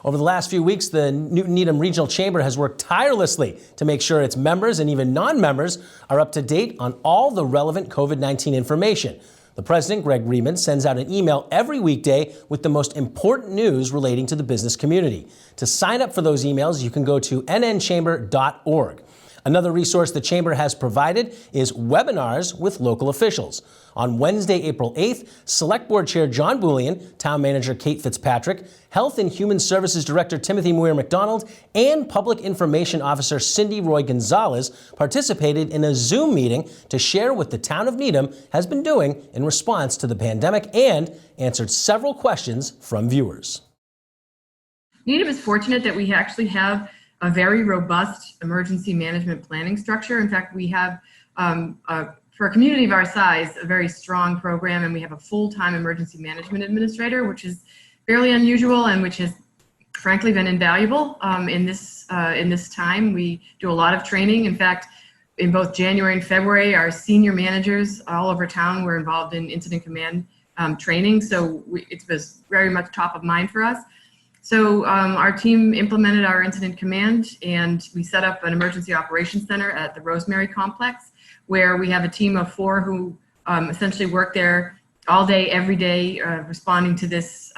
Over the last few weeks, the Newton Needham Regional Chamber has worked tirelessly to make sure its members and even non-members are up to date on all the relevant COVID-19 information. The president, Greg Reedman, sends out an email every weekday with the most important news relating to the business community. To sign up for those emails, you can go to nnchamber.org. Another resource the Chamber has provided is webinars with local officials. On Wednesday, April 8th, Select Board Chair John Boulian, Town Manager Kate Fitzpatrick, Health and Human Services Director Timothy Muir-McDonald, and Public Information Officer Cindy Roy Gonzalez participated in a Zoom meeting to share what the town of Needham has been doing in response to the pandemic and answered several questions from viewers. Needham is fortunate that we actually have a very robust emergency management planning structure. In fact, we have, for a community of our size, a very strong program, and we have a full-time emergency management administrator, which is fairly unusual and which has frankly been invaluable in this time. We do a lot of training. In fact, in both January and February, our senior managers all over town were involved in incident command training, so it was very much top of mind for us. So our team implemented our incident command, and we set up an emergency operations center at the Rosemary complex, where we have a team of 4 who essentially work there all day, every day, responding to this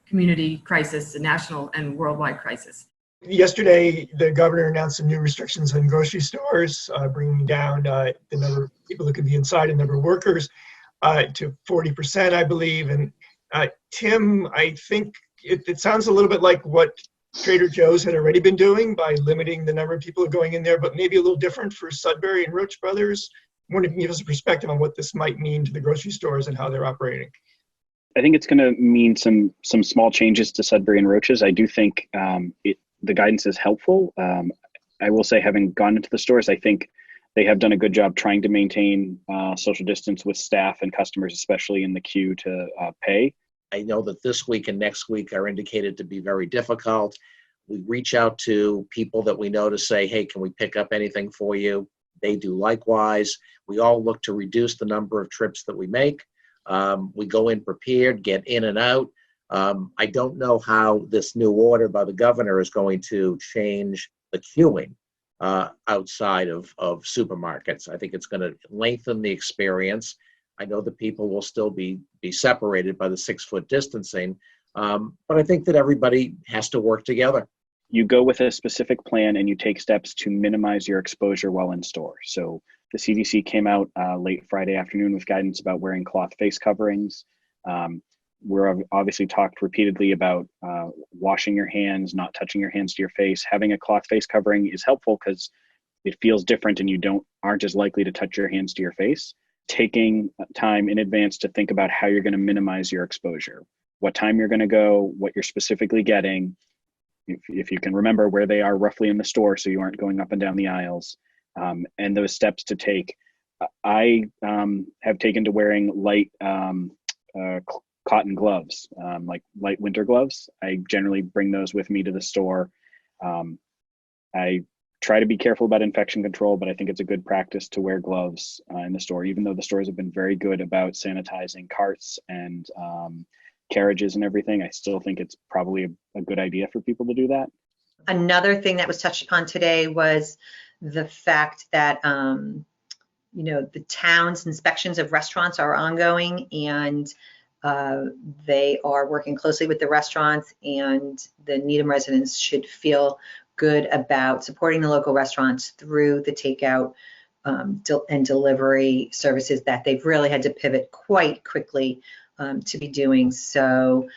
community crisis, a national and worldwide crisis. Yesterday, the governor announced some new restrictions on grocery stores, bringing down the number of people that could be inside and number of workers to 40%, I believe. And Tim, I think it sounds a little bit like what Trader Joe's had already been doing by limiting the number of people going in there, but maybe a little different for Sudbury and Roach Brothers. I wonder if you can give us a perspective on what this might mean to the grocery stores and how they're operating. I think it's going to mean some small changes to Sudbury and Roach's. I do think the guidance is helpful. I will say, having gone into the stores, I think they have done a good job trying to maintain social distance with staff and customers, especially in the queue to pay. I know that this week and next week are indicated to be very difficult. We reach out to people that we know to say, hey, can we pick up anything for you? They do likewise. We all look to reduce the number of trips that we make. We go in prepared, get in and out. I don't know how this new order by the governor is going to change the queuing outside of supermarkets. I think it's going to lengthen the experience. I know that people will still be separated by the 6-foot distancing, but I think that everybody has to work together. You go with a specific plan and you take steps to minimize your exposure while in store. So the CDC came out late Friday afternoon with guidance about wearing cloth face coverings. We're obviously talked repeatedly about washing your hands, not touching your hands to your face. Having a cloth face covering is helpful because it feels different and you aren't as likely to touch your hands to your face. Taking time in advance to think about how you're going to minimize your exposure, what time you're going to go, what you're specifically getting, if you can remember where they are roughly in the store so you aren't going up and down the aisles, and those steps to take. I have taken to wearing light cotton gloves, like light winter gloves. I generally bring those with me to the store. I try to be careful about infection control, but I think it's a good practice to wear gloves in the store, even though the stores have been very good about sanitizing carts and carriages and everything. I still think it's probably a good idea for people to do that. Another thing that was touched upon today was the fact that, the town's inspections of restaurants are ongoing, and they are working closely with the restaurants, and the Needham residents should feel good about supporting the local restaurants through the takeout and delivery services that they've really had to pivot quite quickly to be doing. So,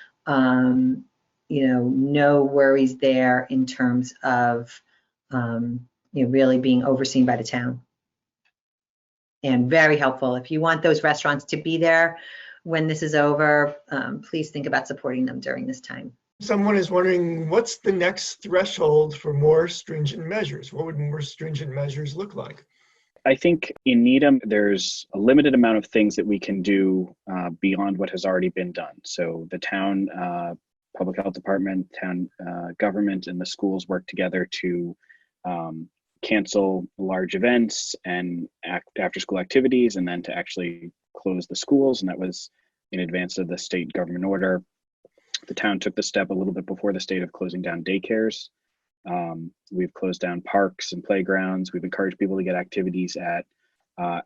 no worries there in terms of, really being overseen by the town. And very helpful. If you want those restaurants to be there when this is over, please think about supporting them during this time. Someone is wondering, what's the next threshold for more stringent measures? What would more stringent measures look like? I think in Needham, there's a limited amount of things that we can do beyond what has already been done. So the town public health department, town government, and the schools work together to cancel large events and after school activities, and then to actually close the schools. And that was in advance of the state government order. The town took the step a little bit before the state of closing down daycares. We've closed down parks and playgrounds. We've encouraged people to get activities at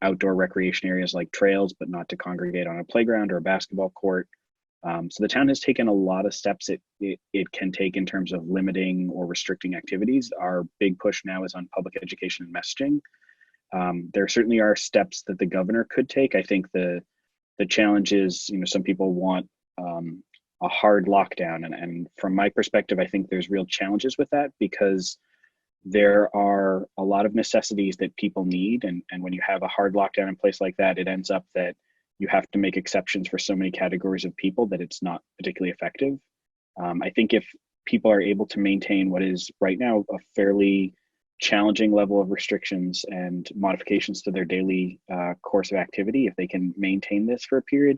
outdoor recreation areas like trails, but not to congregate on a playground or a basketball court. So the town has taken a lot of steps it can take in terms of limiting or restricting activities. Our big push now is on public education and messaging. There certainly are steps that the governor could take. I think the challenge is, some people want a hard lockdown. And from my perspective, I think there's real challenges with that because there are a lot of necessities that people need. And when you have a hard lockdown in place like that, it ends up that you have to make exceptions for so many categories of people that it's not particularly effective. I think if people are able to maintain what is right now a fairly challenging level of restrictions and modifications to their daily course of activity, if they can maintain this for a period,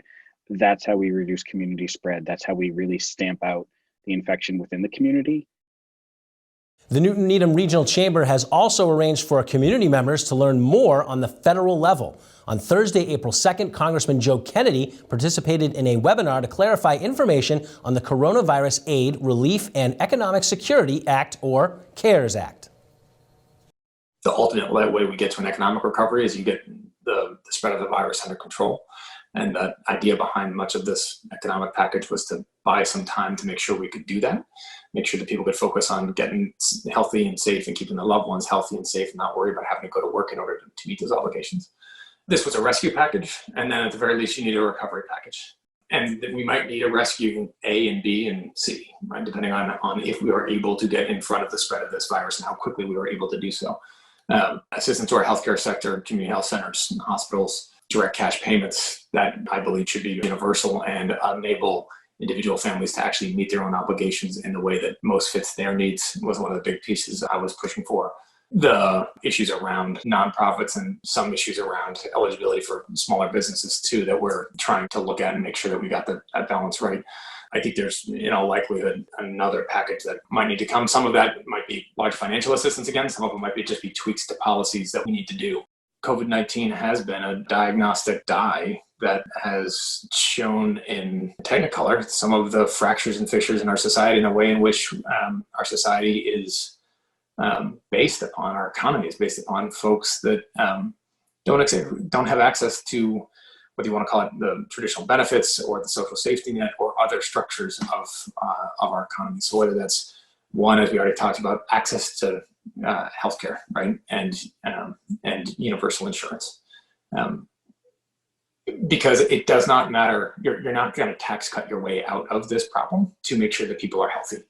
that's how we reduce community spread. That's how we really stamp out the infection within the community. The Newton Needham Regional Chamber has also arranged for community members to learn more on the federal level. On Thursday, April 2nd, Congressman Joe Kennedy participated in a webinar to clarify information on the Coronavirus Aid, Relief, and Economic Security Act, or CARES Act. The ultimate way we get to an economic recovery is you get the spread of the virus under control. And the idea behind much of this economic package was to buy some time to make sure we could do that, make sure that people could focus on getting healthy and safe and keeping their loved ones healthy and safe and not worry about having to go to work in order to meet those obligations. This was a rescue package, and then at the very least, you need a recovery package. And we might need a rescue A and B and C, right, depending on if we are able to get in front of the spread of this virus and how quickly we were able to do so. Assistance to our healthcare sector, community health centers, hospitals, direct cash payments that I believe should be universal and enable individual families to actually meet their own obligations in the way that most fits their needs was one of the big pieces I was pushing for. The issues around nonprofits and some issues around eligibility for smaller businesses too that we're trying to look at and make sure that we got that balance right. I think there's, in all likelihood, another package that might need to come. Some of that might be large financial assistance again. Some of it might just be tweaks to policies that we need to do. COVID-19 has been a diagnostic die that has shown in technicolor some of the fractures and fissures in our society and the way in which our society is based upon, our economy is based upon folks that don't have access to, whether you want to call it the traditional benefits or the social safety net or other structures of our economy. So whether that's one, as we already talked about, access to healthcare, right, and universal insurance, because it does not matter. You're not going to tax cut your way out of this problem to make sure that people are healthy.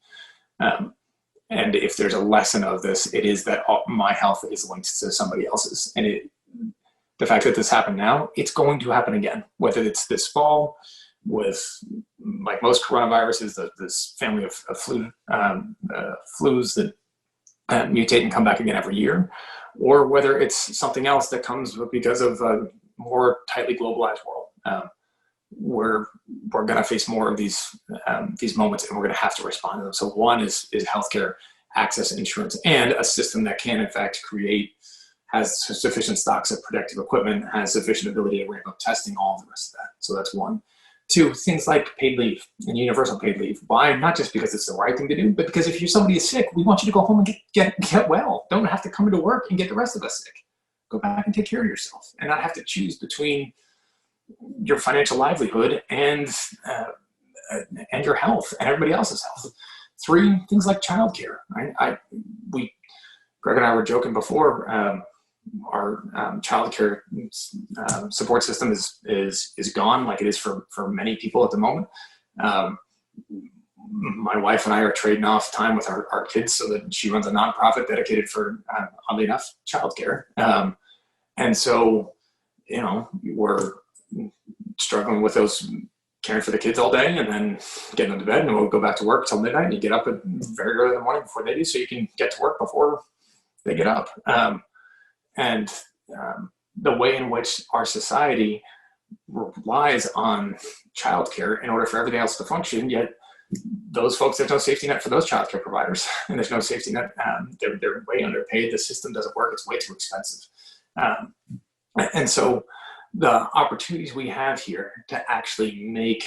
And if there's a lesson of this, it is that my health is linked to somebody else's, and the fact that this happened now, it's going to happen again, whether it's this fall with, like most coronaviruses, this family of flus that mutate and come back again every year, or whether it's something else that comes because of a more tightly globalized world. We're going to face more of these moments, and we're going to have to respond to them. So one is healthcare access, insurance, and a system that can in fact has sufficient stocks of protective equipment, has sufficient ability to ramp up testing, all of the rest of that. So that's one. Two, things like paid leave and universal paid leave. Why? Not just because it's the right thing to do, but because if somebody is sick, we want you to go home and get well. Don't have to come into work and get the rest of us sick. Go back and take care of yourself and not have to choose between your financial livelihood and your health and everybody else's health. Three, things like childcare. Right? Greg and I were joking before. Our childcare support system is gone, like it is for many people at the moment. My wife and I are trading off time with our kids so that she runs a nonprofit dedicated for, oddly enough, childcare. And so, we're struggling with those, caring for the kids all day and then getting them to bed, and then we'll go back to work till midnight, and you get up at very early in the morning before they do so you can get to work before they get up. And the way in which our society relies on childcare in order for everything else to function, yet those folks, there's no safety net for those childcare providers, and there's no safety net. They're way underpaid. The system doesn't work. It's way too expensive. And so the opportunities we have here to actually make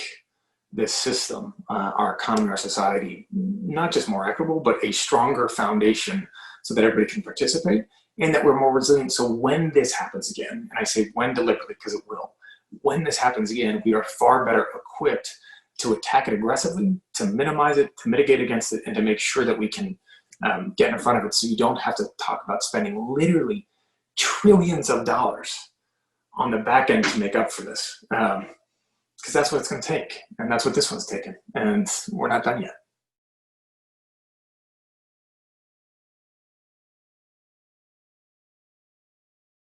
this system, our economy, our society, not just more equitable, but a stronger foundation so that everybody can participate and that we're more resilient. So when this happens again, and I say when deliberately because it will, when this happens again, we are far better equipped to attack it aggressively, to minimize it, to mitigate against it, and to make sure that we can get in front of it so you don't have to talk about spending literally trillions of dollars on the back end to make up for this. Because that's what it's going to take. And that's what this one's taken. And we're not done yet.